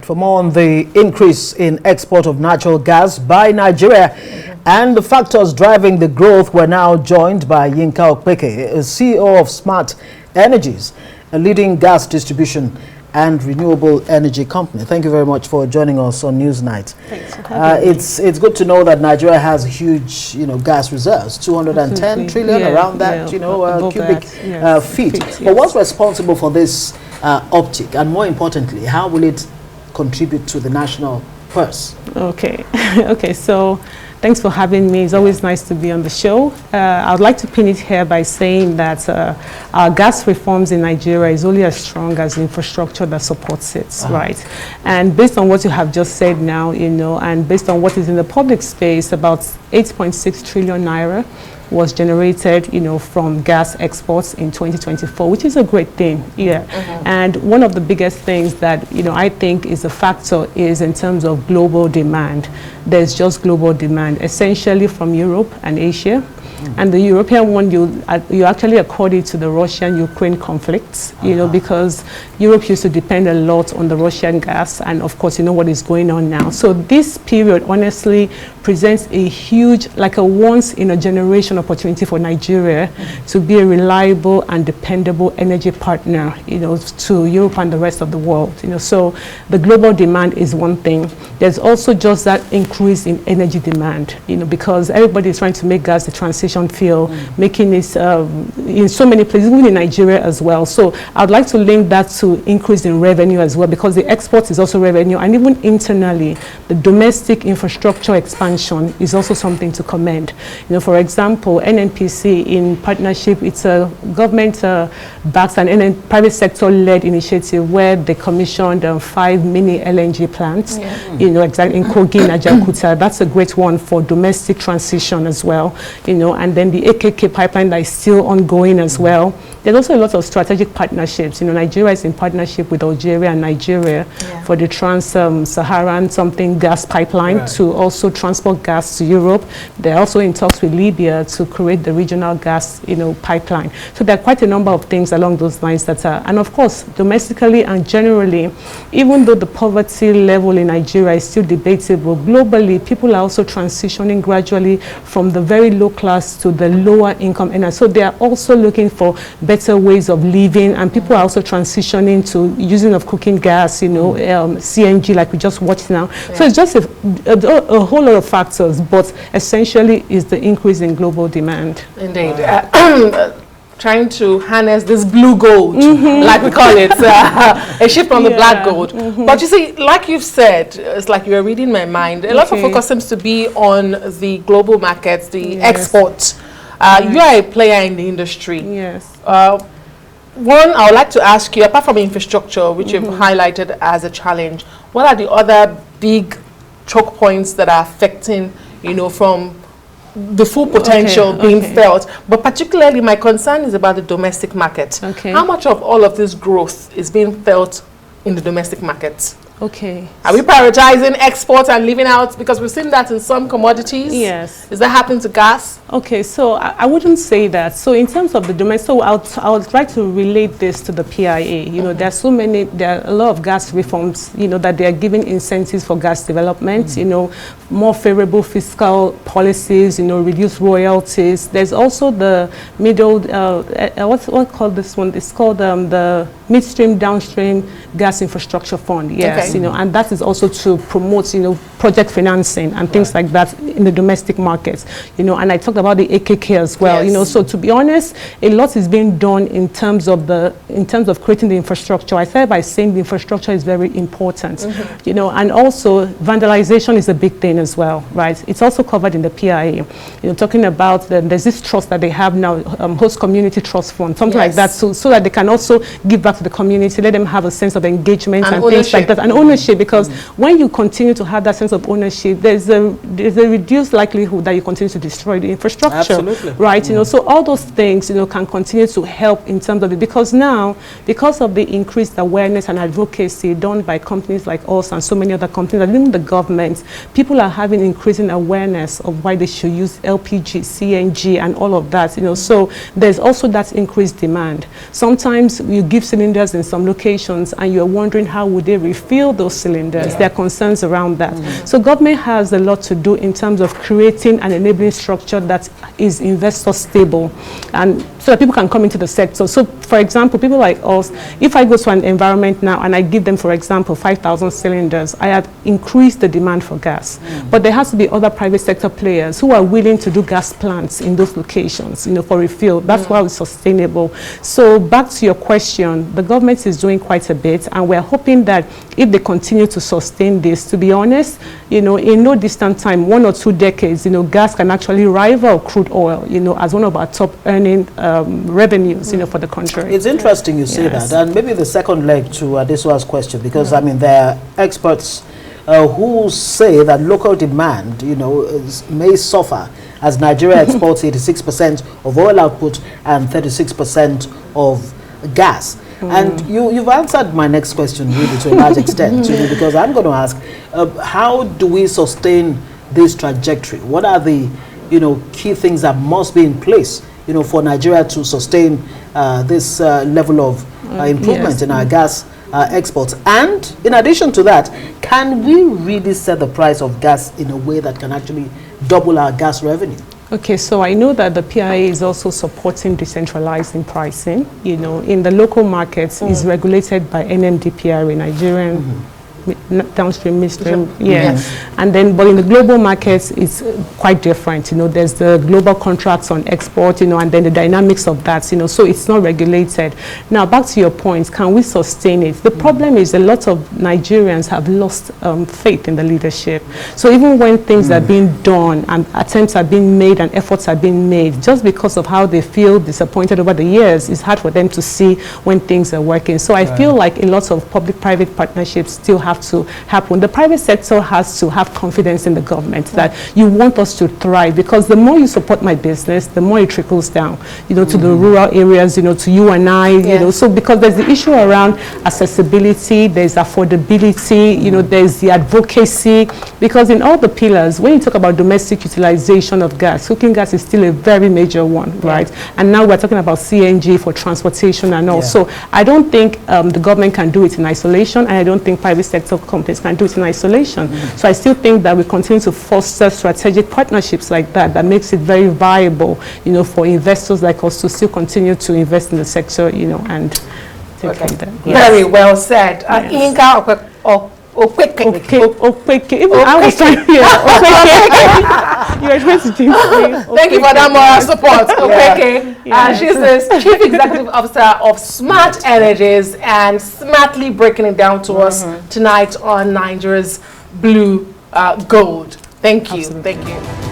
for more on the increase in export of natural gas by Nigeria and the factors driving the growth. We're now joined by Yinka Opeke, CEO of Smart Energies, a leading gas distribution and renewable energy company. Thank you very much for joining us on Newsnight. Thanks for having me. It's good to know that Nigeria has huge, gas reserves, 210 trillion, around that, cubic feet. Yes. But what's responsible for this uptick, and more importantly, how will it contribute to the national purse? Okay, so thanks for having me. It's always nice to be on the show. I would like to pin it here by saying that our gas reforms in Nigeria is only as strong as the infrastructure that supports it, right? And based on what you have just said now, and based on what is in the public space, about 8.6 trillion naira was generated, from gas exports in 2024, which is a great thing, And one of the biggest things that, I think is a factor is in terms of global demand. There's just global demand, essentially from Europe and Asia. And the European one, you actually accord it to the Russian-Ukraine conflicts, because Europe used to depend a lot on the Russian gas, and of course, what is going on now. So this period, honestly, presents a huge, like a once-in-a-generation opportunity for Nigeria to be a reliable and dependable energy partner, to Europe and the rest of the world. So the global demand is one thing. There's also just that increase in energy demand, because everybody is trying to make gas the transition fuel, making it in so many places, even in Nigeria as well. So I'd like to link that to increase in revenue as well, because the export is also revenue, and even internally, the domestic infrastructure expansion is also something to commend. For example, NNPC in partnership, it's a government-backed and private sector-led initiative where they commissioned 5 mini LNG plants, exactly in Kogi and Ajaokuta. That's a great one for domestic transition as well, and then the Opeke pipeline that is still ongoing as well. There's also a lot of strategic partnerships. Nigeria is in partnership with Algeria and Nigeria for the Trans-Saharan gas pipeline to also transport gas to Europe. They're also in talks with Libya to create the regional gas, pipeline. So there are quite a number of things along those lines that are, and of course, domestically and generally, even though the poverty level in Nigeria is still debatable, globally, people are also transitioning gradually from the very low class to the lower income earners. So they are also looking for better ways of living, and people are also transitioning to using of cooking gas, CNG, like we just watched now. So it's just a whole lot of factors, but essentially is the increase in global demand. Indeed. Trying to harness this blue gold, like we call it, a shift from the black gold. But you see, like you've said, it's like you're reading my mind. A lot of focus seems to be on the global markets, the exports. You are a player in the industry. Yes. One, I would like to ask you, apart from infrastructure, which you've highlighted as a challenge, what are the other big choke points that are affecting, from the full potential being felt? But particularly my concern is about the domestic market. How much of all of this growth is being felt in the domestic market? Are we prioritizing exports and leaving out, because we've seen that in some commodities? Yes. Is that happening to gas? So I wouldn't say that. So in terms of the domestic, so I'll try to relate this to the PIA. There are a lot of gas reforms, that they are giving incentives for gas development, more favorable fiscal policies, reduced royalties. There's also the middle, what's called this one? It's called the midstream downstream gas infrastructure fund. And that is also to promote, project financing and things like that in the domestic markets. And I talked about the AKK as well. So to be honest, a lot is being done in terms of creating the infrastructure. I started by saying the infrastructure is very important. And also vandalization is a big thing as well, right? It's also covered in the PIA. Talking about there's this trust that they have now, host community trust fund, something like that, so that they can also give back to the community, let them have a sense of engagement and things like that, and ownership. Because when you continue to have that sense of ownership, there's a reduced likelihood that you continue to destroy the infrastructure, right? So all those things, can continue to help in terms of it, because now, because of the increased awareness and advocacy done by companies like us and so many other companies, and even the government, people are having increasing awareness of why they should use LPG, CNG, and all of that. So there's also that increased demand. Sometimes you give cylinders in some locations, and you're wondering how would they refill refill those cylinders. There are concerns around that. So government has a lot to do in terms of creating an enabling structure that is investor stable, and so that people can come into the sector. So for example, people like us, if I go to an environment now and I give them, for example, 5,000 cylinders, I have increased the demand for gas. But there has to be other private sector players who are willing to do gas plants in those locations, for refill. That's why it's sustainable. So back to your question, the government is doing quite a bit, and we're hoping that if they continue to sustain this, to be honest, in no distant time, 1 or 2 decades, gas can actually rival crude oil, as one of our top earning revenues, for the country. It's interesting you say that, and maybe the second leg to Adesua's question, because I mean there are experts who say that local demand, may suffer as Nigeria exports 86% of oil output and 36% of gas. And you've answered my next question really to a large extent, because I'm going to ask, how do we sustain this trajectory? What are the key things that must be in place for Nigeria to sustain this level of improvement in our gas exports? And in addition to that, can we really set the price of gas in a way that can actually double our gas revenue? Okay, so I know that the PIA is also supporting decentralizing pricing. In the local markets, is regulated by NMDPRA, Nigerian downstream, midstream, and then, but in the global markets, it's quite different. There's the global contracts on export, and then the dynamics of that, so it's not regulated. Now, back to your point, can we sustain it? The problem is a lot of Nigerians have lost faith in the leadership. So even when things are being done and attempts are being made and efforts are being made, just because of how they feel disappointed over the years, it's hard for them to see when things are working. So I feel like a lot of public-private partnerships still have to happen. The private sector has to have confidence in the government that you want us to thrive, because the more you support my business, the more it trickles down, to the rural areas, to you and I, so because there's the issue around accessibility, there's affordability, there's the advocacy, because in all the pillars, when you talk about domestic utilization of gas, cooking gas is still a very major one, right? And now we're talking about CNG for transportation and all. So I don't think the government can do it in isolation, and I don't think private sector companies can do it in isolation. So I still think that we continue to foster strategic partnerships like that makes it very viable, for investors like us to still continue to invest in the sector, and take from there. Very well said. Inka Opeke. Even I was trying to hear Opeke. You were trying to change me. Thank you for that moral support, Opeke. She's the Chief Executive Officer of Smart Energies, and smartly breaking it down to us tonight on Nigeria's Blue Gold. Thank you. Absolutely. Thank you.